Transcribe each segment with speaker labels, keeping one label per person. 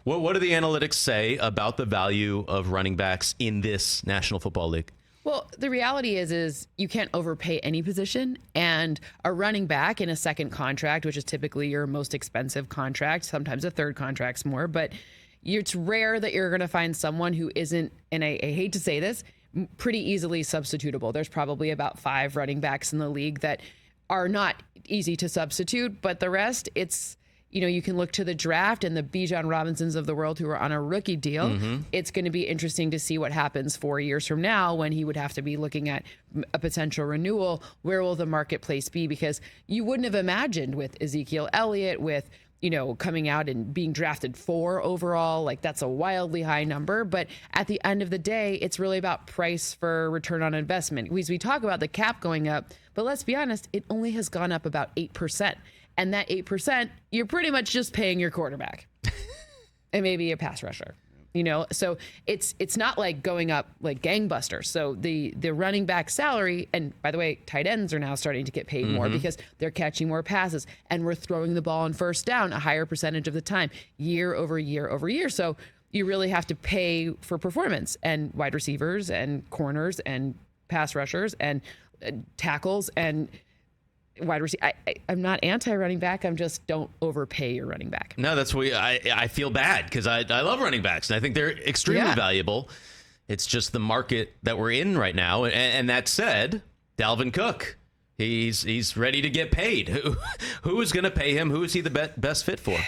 Speaker 1: What do the analytics say about the value of running backs in this National Football League?
Speaker 2: Well, the reality is you can't overpay any position, and a running back in a second contract, which is typically your most expensive contract, sometimes a third contract's more, but it's rare that you're going to find someone who isn't, and I hate to say this, pretty easily substitutable. There's probably about 5 running backs in the league that are not easy to substitute, but the rest, it's, you can look to the draft and the Bijan Robinsons of the world who are on a rookie deal. Mm-hmm. It's going to be interesting to see what happens 4 years from now when he would have to be looking at a potential renewal. Where will the marketplace be? Because you wouldn't have imagined with Ezekiel Elliott, with coming out and being drafted 4 overall, like that's a wildly high number. But at the end of the day, it's really about price for return on investment. We talk about the cap going up, but let's be honest, it only has gone up about 8%. And that 8%, you're pretty much just paying your quarterback and maybe a pass rusher, so it's not like going up like gangbusters. So the running back salary, and by the way, tight ends are now starting to get paid more because they're catching more passes and we're throwing the ball on first down a higher percentage of the time, year over year over year. So you really have to pay for performance, and wide receivers and corners and pass rushers and tackles and wide receiver. I'm not anti-running back. I'm just, don't overpay your running back.
Speaker 1: No, that's what I feel bad because I love running backs and I think they're extremely valuable. It's just the market that we're in right now. And that said, Dalvin Cook, he's ready to get paid. Who is going to pay him? Who is he the best fit for?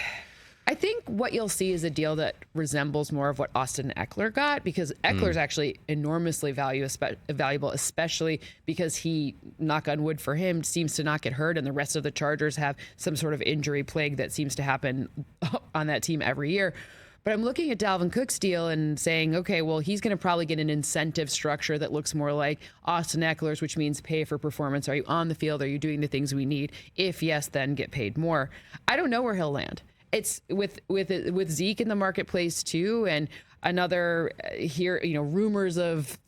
Speaker 2: I think what you'll see is a deal that resembles more of what Austin Eckler got, because Eckler's actually enormously valuable, especially because he, knock on wood for him, seems to not get hurt, and the rest of the Chargers have some sort of injury plague that seems to happen on that team every year. But I'm looking at Dalvin Cook's deal and saying, okay, well, he's going to probably get an incentive structure that looks more like Austin Eckler's, which means pay for performance. Are you on the field? Are you doing the things we need? If yes, then get paid more. I don't know where he'll land. It's with Zeke in the marketplace too, and another here, rumors of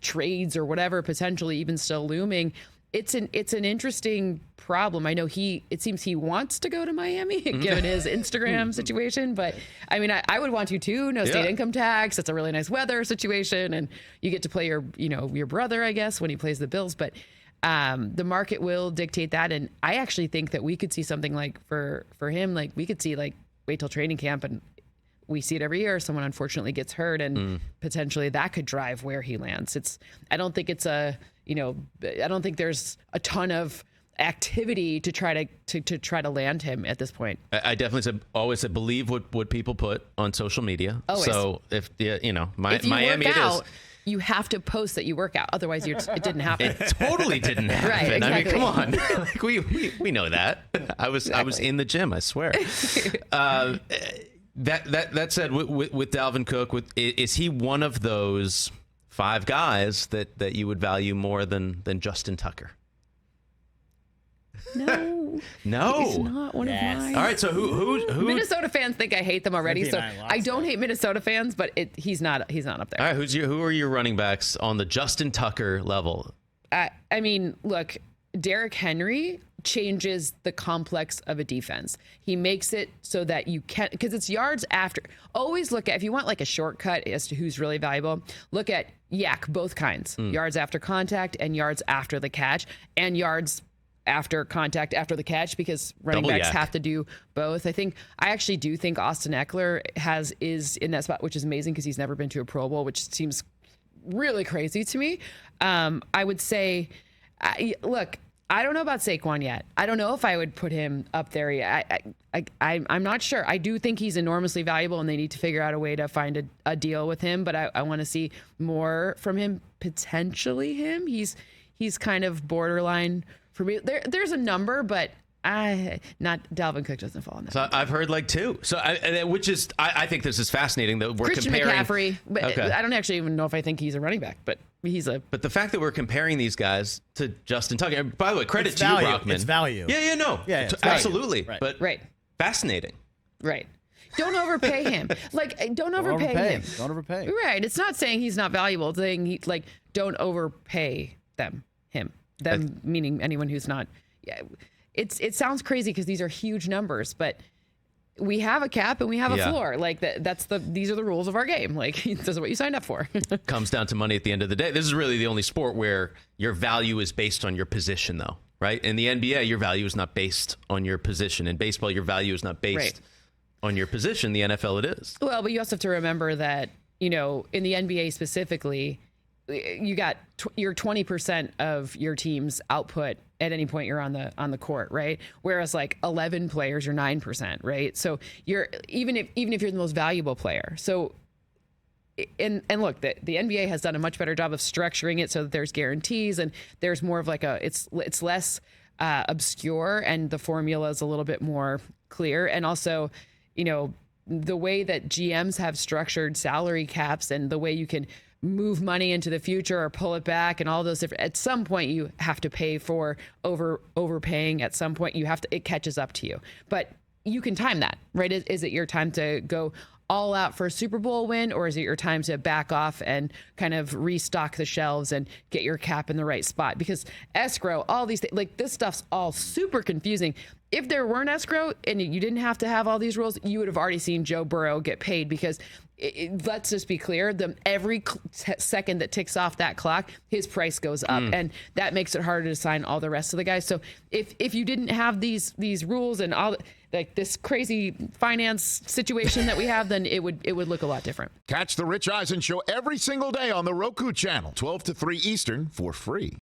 Speaker 2: trades or whatever potentially even still looming. It's an interesting problem. I know it seems he wants to go to Miami given his Instagram situation, but I mean, I would want to too. No state income tax. It's a really nice weather situation, and you get to play your brother, I guess, when he plays the Bills, but. The market will dictate that, and I actually think that we could see something like for him, like we could see like wait till training camp, and we see it every year. Someone unfortunately gets hurt, and potentially that could drive where he lands. I don't think I don't think there's a ton of activity to try to land him at this point.
Speaker 1: I definitely always said believe what people put on social media. Always. So if Miami it is.
Speaker 2: You have to post that you work out. Otherwise, it didn't happen.
Speaker 1: It totally didn't happen.
Speaker 2: Right, exactly.
Speaker 1: I mean, come on. Like, we know that. I was in the gym, I swear. That said, with Dalvin Cook, is he one of those 5 guys that you would value more than Justin Tucker?
Speaker 2: No.
Speaker 1: He's
Speaker 2: not one of mine.
Speaker 1: All right, so who
Speaker 2: Minnesota fans think I hate them already, so I don't hate Minnesota fans, but he's not up there.
Speaker 1: All right, who are your running backs on the Justin Tucker level?
Speaker 2: I mean, look, Derrick Henry changes the complex of a defense. He makes it so that you can, because it's yards after. Always look at, if you want like a shortcut as to who's really valuable, look at both kinds. Yards after contact and yards after the catch, and yards after contact after the catch, because running backs have to do both. I actually do think Austin Eckler is in that spot, which is amazing because he's never been to a Pro Bowl, which seems really crazy to me. I would say, look, I don't know about Saquon yet. I don't know if I would put him up there yet. I'm not sure. I do think he's enormously valuable, and they need to figure out a way to find a deal with him, but I want to see more from him, potentially him. He's kind of borderline for me. There's a number, but not Dalvin Cook doesn't fall in that.
Speaker 1: So I've heard like 2. So I think this is fascinating that we're
Speaker 2: Christian
Speaker 1: comparing
Speaker 2: McCaffrey. But okay. I don't actually even know if I think he's a running back, but But
Speaker 1: the fact that we're comparing these guys to Justin Tucker. By the way, credit to you, Brockman.
Speaker 3: It's value.
Speaker 1: Yeah, absolutely.
Speaker 3: Right.
Speaker 1: But fascinating.
Speaker 2: Right. Don't overpay him. Don't overpay him.
Speaker 3: Don't overpay.
Speaker 2: Right. It's not saying he's not valuable. It's saying don't overpay them. Them meaning anyone who's not. Yeah. It sounds crazy because these are huge numbers, but we have a cap and we have a
Speaker 1: Yeah.
Speaker 2: floor. Like these are the rules of our game. Like this is what you signed up for.
Speaker 1: Comes down to money at the end of the day. This is really the only sport where your value is based on your position, though, right? In the NBA, your value is not based on your position. In baseball, your value is not based on your position. The NFL, it is.
Speaker 2: Well, but you also have to remember that, in the NBA specifically, you got your 20% of your team's output at any point you're on the court, right? Whereas like 11 players, you're 9%, right? So you're even if you're the most valuable player. So and look, the NBA has done a much better job of structuring it so that there's guarantees and there's more of like it's less obscure, and the formula is a little bit more clear. And also, the way that GMs have structured salary caps and the way you can move money into the future or pull it back and all those different, at some point you have to pay for overpaying. At some point it catches up to you, but you can time that, right? Is it your time to go all out for a Super Bowl win, or is it your time to back off and kind of restock the shelves and get your cap in the right spot? Because escrow, all these things, like this stuff's all super confusing. If there weren't escrow and you didn't have to have all these rules, you would have already seen Joe Burrow get paid, because let's just be clear, every second that ticks off that clock, his price goes up, and that makes it harder to sign all the rest of the guys. So if you didn't have these rules and all like this crazy finance situation that we have, then it would look a lot different.
Speaker 3: Catch the Rich Eisen Show every single day on the Roku channel, 12 to 3 Eastern, for free.